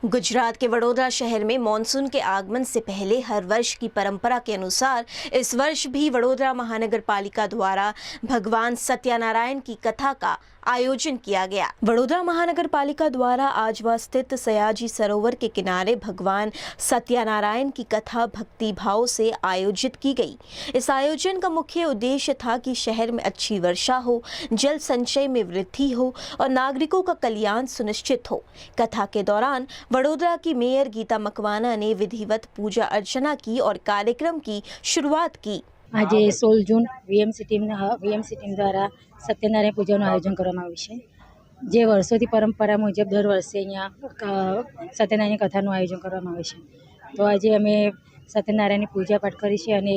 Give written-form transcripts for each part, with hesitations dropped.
गुजरात के वडोदरा शहर में मॉनसून के आगमन से पहले हर वर्ष की परंपरा के अनुसार इस वर्ष भी वडोदरा महानगर पालिका द्वारा भगवान सत्यनारायण की कथा का आयोजन किया गया। वडोदरा महानगर पालिका द्वारा आजवा स्थित सयाजी सरोवर के किनारे भगवान सत्यनारायण की कथा भक्ति भाव से आयोजित की गई। इस आयोजन का मुख्य उद्देश्य था कि शहर में अच्छी वर्षा हो, जल संचय में वृद्धि हो और नागरिकों का कल्याण सुनिश्चित हो। कथा के दौरान वडोदरा की मेयर गीता मकवाना ने विधिवत पूजा अर्चना की और कार्यक्रम की शुरुआत की। आज 16 जून वीएमसी टीम द्वारा सत्यनारायण पूजाનું આયોજન કરવામાં આવ્યું છે, જે વર્ષોથી પરંપરા મુજબ દર વર્ષે અહીંયા સત્યનારાયણ કથાનું આયોજન કરવામાં આવે છે। તો આજે અમે સત્યનારાયણની પૂજા પાઠ કરી છે અને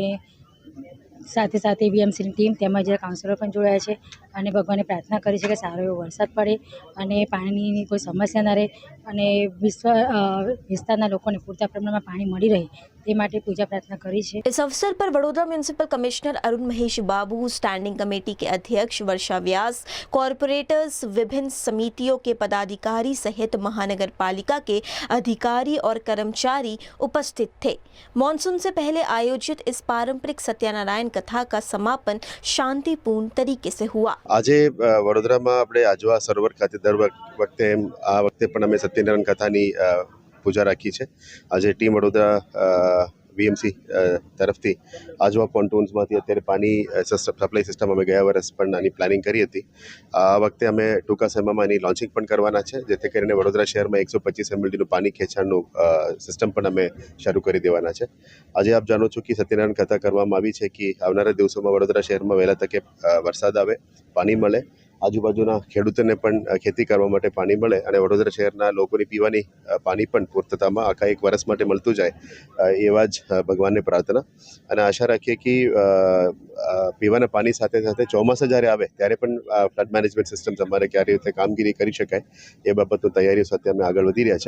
સાથે સાથે વીએમસીની ટીમ તેમજ કાઉન્સિલર પણ જોડાયા છે અને ભગવાનને પ્રાર્થના કરી છે કે સારો એવો વરસાદ પડે અને પાણીની કોઈ સમસ્યા ન રહે અને વિસ્તારના લોકોને પૂરતા પ્રમાણમાં પાણી મળી રહે તે માટે પૂજા प्रार्थना करी है। इस अवसर पर वडोदरा म्युनिसिपल कमिश्नर अरुण महेश बाबू, स्टैंडिंग कमेटी के अध्यक्ष वर्षा व्यास, कॉरपोरेटर्स, विभिन्न समितियों के पदाधिकारी सहित महानगर पालिका के अधिकारी और कर्मचारी उपस्थित थे। मॉनसून से पहले आयोजित इस पारंपरिक सत्यनारायण कथा का समापन शांतिपूर्ण तरीके से हुआ। आज वडोदरा में अपने आजवा सरोवर खाते दर वखते आ वखते पण अमे सत्यनारायण कथानी पूजा राखी है। आज टीम वडोदरा वीएमसी तरफथी आजवा पोन्टून्समांथी अत्यारे पानी सप्लाय सिस्टम अमे गया वर्ष पण आनी प्लानिंग करी हती। आ वखते अमे टूंका समयमां आनी लॉन्चिंग पण करवाना छे, जेथी करीने वडोदरा शहेरमां 125 एमएलडीनुं पानी खेंचाणनुं सिस्टम पण अमे शरू करी देवाना छे। आज आप जाणो छो कि सत्यनारायण कथा करवामां आवी छे कि आवनारा दिवसोमां वडोदरा शहेरमां वहेला तके वरसाद आवे, पानी मळे, आजूबाजूना खेडूतोने पण खेती करवा माटे पाणी मळे અને વડોદરા શહેરના લોકોની પીવાની પાણી પણ પૂર્તતામાં આખા એક વર્ષ માટે મળતું જાય એવા જ ભગવાનને પ્રાર્થના અને આશા રાખીએ કે પીવાના પાણી સાથે સાથે ચોમાસા જ્યારે આવે ત્યારે પણ ફ્લડ મેનેજમેન્ટ સિસ્ટમ તમારે ક્યારે રીતે કામગીરી કરી શકાય એ બાબતની તૈયારીઓ સાથે અમે આગળ વધી રહ્યા છે।